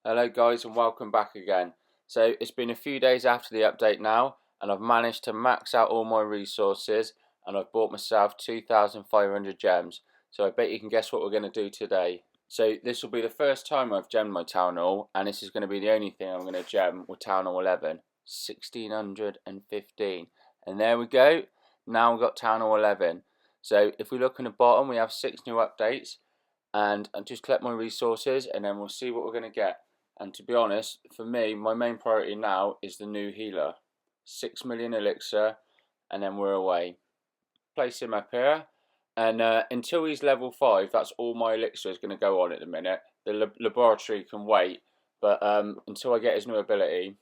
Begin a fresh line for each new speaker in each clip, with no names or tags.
Hello guys and welcome back again. So it's been a few days after the update now and I've managed to max out all my resources and I've bought myself 2,500 gems. So I bet you can guess what we're going to do today. So this will be the first time I've gemmed my Town Hall, and this is going to be the only thing I'm going to gem with Town Hall 11. 1615. And there we go. Now we've got Town Hall 11. So if we look in the bottom, we have 6 new updates. And I just collect my resources and then we'll see what we're going to get. And to be honest, for me, my main priority now is the new healer. 6 million elixir, and then we're away. Place him up here, and until he's level 5, that's all my elixir is going to go on at the minute. The laboratory can wait, but until I get his new ability.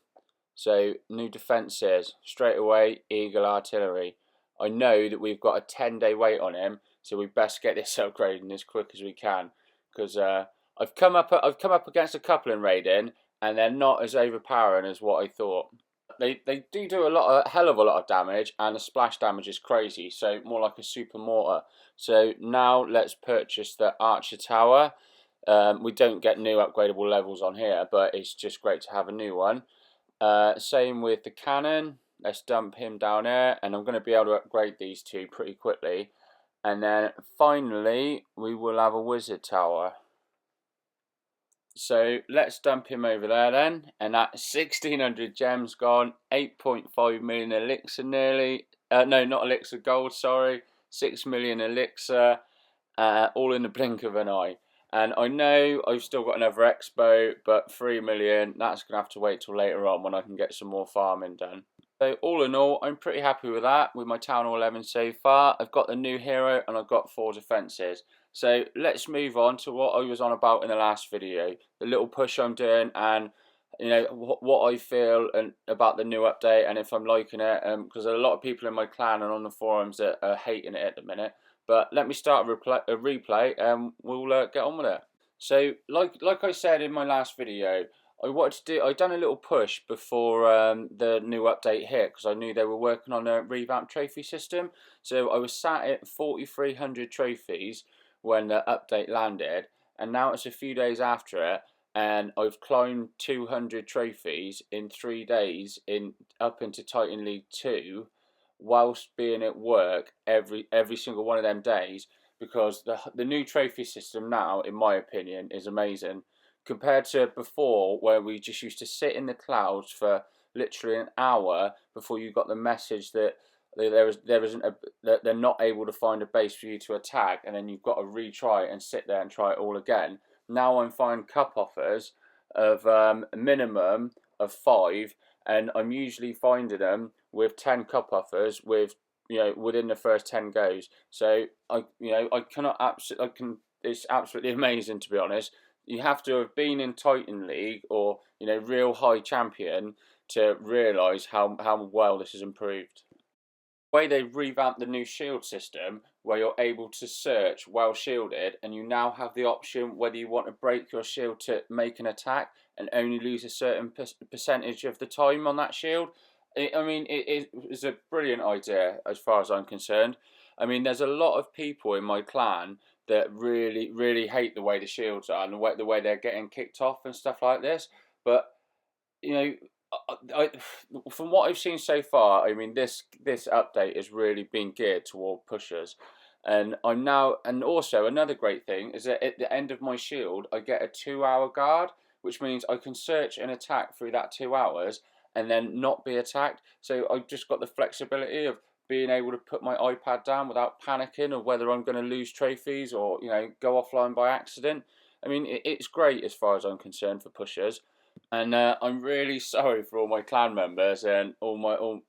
So, new defences, straight away, Eagle Artillery. I know that we've got a 10-day wait on him, so we best get this upgrading as quick as we can, because I've come up against a couple in raiding, and they're not as overpowering as what I thought. They do a hell of a lot of damage, and the splash damage is crazy, so more like a super mortar. So now let's purchase the Archer Tower. We don't get new upgradable levels on here, but it's just great to have a new one. Same with the cannon. Let's dump him down here, and I'm going to be able to upgrade these two pretty quickly. And then finally we will have a wizard tower. So let's dump him over there then, and that's 1600 gems gone, 8.5 million elixir nearly, no, not elixir, gold, sorry, 6 million elixir, all in the blink of an eye. And I know I've still got another expo, but 3 million, that's going to have to wait till later on when I can get some more farming done. So all in all, I'm pretty happy with that, with my Town Hall 11 so far. I've got the new hero and I've got 4 defences. So let's move on to what I was on about in the last video. The little push I'm doing, and you know what I feel and about the new update, and if I'm liking it, because there are a lot of people in my clan and on the forums that are hating it at the minute. But let me start a replay and we'll get on with it. So like I said in my last video, I'd done a little push before the new update hit, because I knew they were working on a revamped trophy system. So I was sat at 4,300 trophies when the update landed, and now it's a few days after it, and I've climbed 200 trophies in 3 days up into Titan League 2, whilst being at work every single one of them days, because the new trophy system now, in my opinion, is amazing. Compared to before, where we just used to sit in the clouds for literally an hour before you got the message that that they're not able to find a base for you to attack, and then you've got to retry and sit there and try it all again. Now I'm finding cup offers of a minimum of 5, and I'm usually finding them with 10 cup offers with within the first 10 goes. So it's absolutely amazing, to be honest. You have to have been in Titan League or real high champion to realise how well this has improved. The way they revamped the new shield system, where you're able to search while shielded, and you now have the option whether you want to break your shield to make an attack and only lose a certain percentage of the time on that shield. It is a brilliant idea as far as I'm concerned. I mean, there's a lot of people in my clan that really hate the way the shields are and the way they're getting kicked off and stuff like this. But from what I've seen so far, I mean, this update has really been geared toward pushers, and also another great thing is that at the end of my shield, I get a 2-hour guard, which means I can search and attack through that 2 hours and then not be attacked. So I've just got the flexibility of being able to put my iPad down without panicking of whether I'm going to lose trophies or go offline by accident. I mean, it's great as far as I'm concerned for pushers. And I'm really sorry for all my clan members and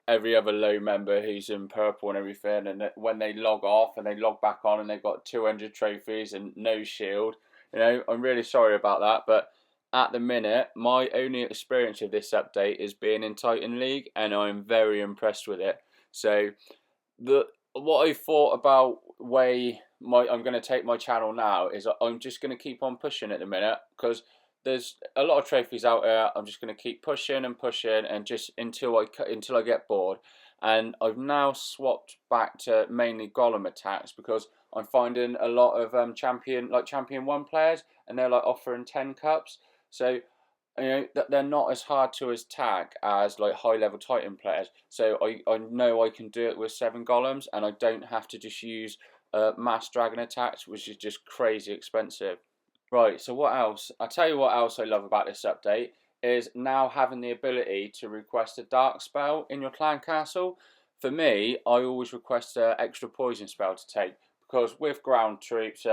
every other low member who's in purple and everything, and that when they log off and they log back on and they've got 200 trophies and no shield, I'm really sorry about that. But at the minute, my only experience of this update is being in Titan League, and I'm very impressed with it. So what I thought about I'm going to take my channel now is I'm just going to keep on pushing at the minute, because there's a lot of trophies out there. I'm just going to keep pushing and pushing, and just until I get bored. and I've now swapped back to mainly golem attacks because I'm finding a lot of champion 1 players, and they're like offering 10 cups. So they're not as hard to attack as like high level Titan players. So I know I can do it with 7 golems, and I don't have to just use mass dragon attacks, which is just crazy expensive. Right, so what else? I'll tell you what else I love about this update is now having the ability to request a dark spell in your clan castle. For me, I always request an extra poison spell to take, because with ground troops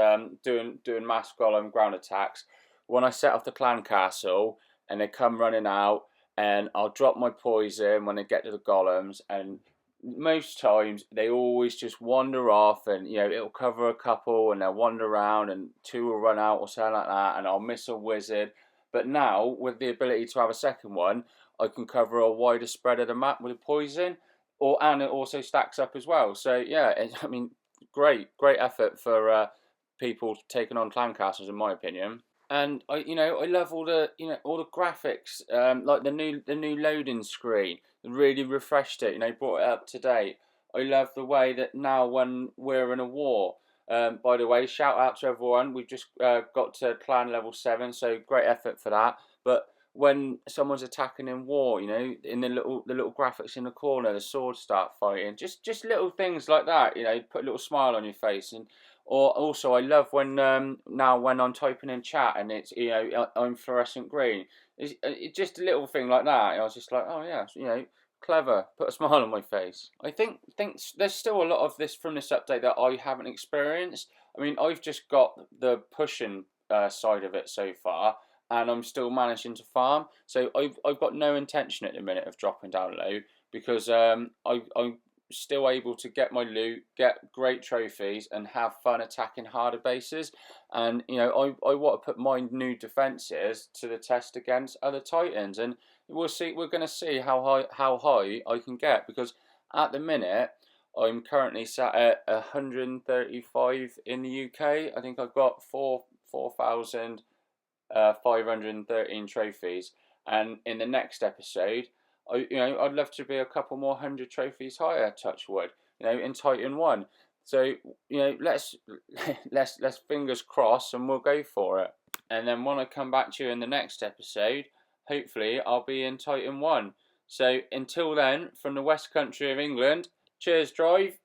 doing mass golem ground attacks, when I set off the clan castle and they come running out, and I'll drop my poison when they get to the golems, and most times they always just wander off, and it'll cover a couple and they'll wander around and 2 will run out or something like that, and I'll miss a wizard. But now with the ability to have a second one, I can cover a wider spread of the map with a poison, and it also stacks up as well. So yeah, I mean, great effort for people taking on clan castles, in my opinion. And I love all the all the graphics, like the new loading screen. Really refreshed it. Brought it up to date. I love the way that now when we're in a war. By the way, shout out to everyone. We've just got to clan level 7, so great effort for that. But when someone's attacking in war, in the little graphics in the corner, the swords start fighting. Just little things like that. Put a little smile on your face. And or also, I love when now when I'm typing in chat and it's I'm fluorescent green. It's just a little thing like that. I was just like, oh yeah, clever. Put a smile on my face. I think there's still a lot of this from this update that I haven't experienced. I mean, I've just got the pushing side of it so far, and I'm still managing to farm. So I've got no intention at the minute of dropping down low, because I'm still able to get my loot, get great trophies, and have fun attacking harder bases. And I want to put my new defenses to the test against other Titans, and we'll see. We're going to see how high I can get, because at the minute I'm currently sat at 135 in the UK. I think I've got 4,513 trophies, and in the next episode, I'd love to be a couple more 100 trophies higher, touch wood, in Titan 1. So, let's fingers crossed, and we'll go for it. And then when I come back to you in the next episode, hopefully I'll be in Titan 1. So until then, from the West Country of England, cheers, Drive.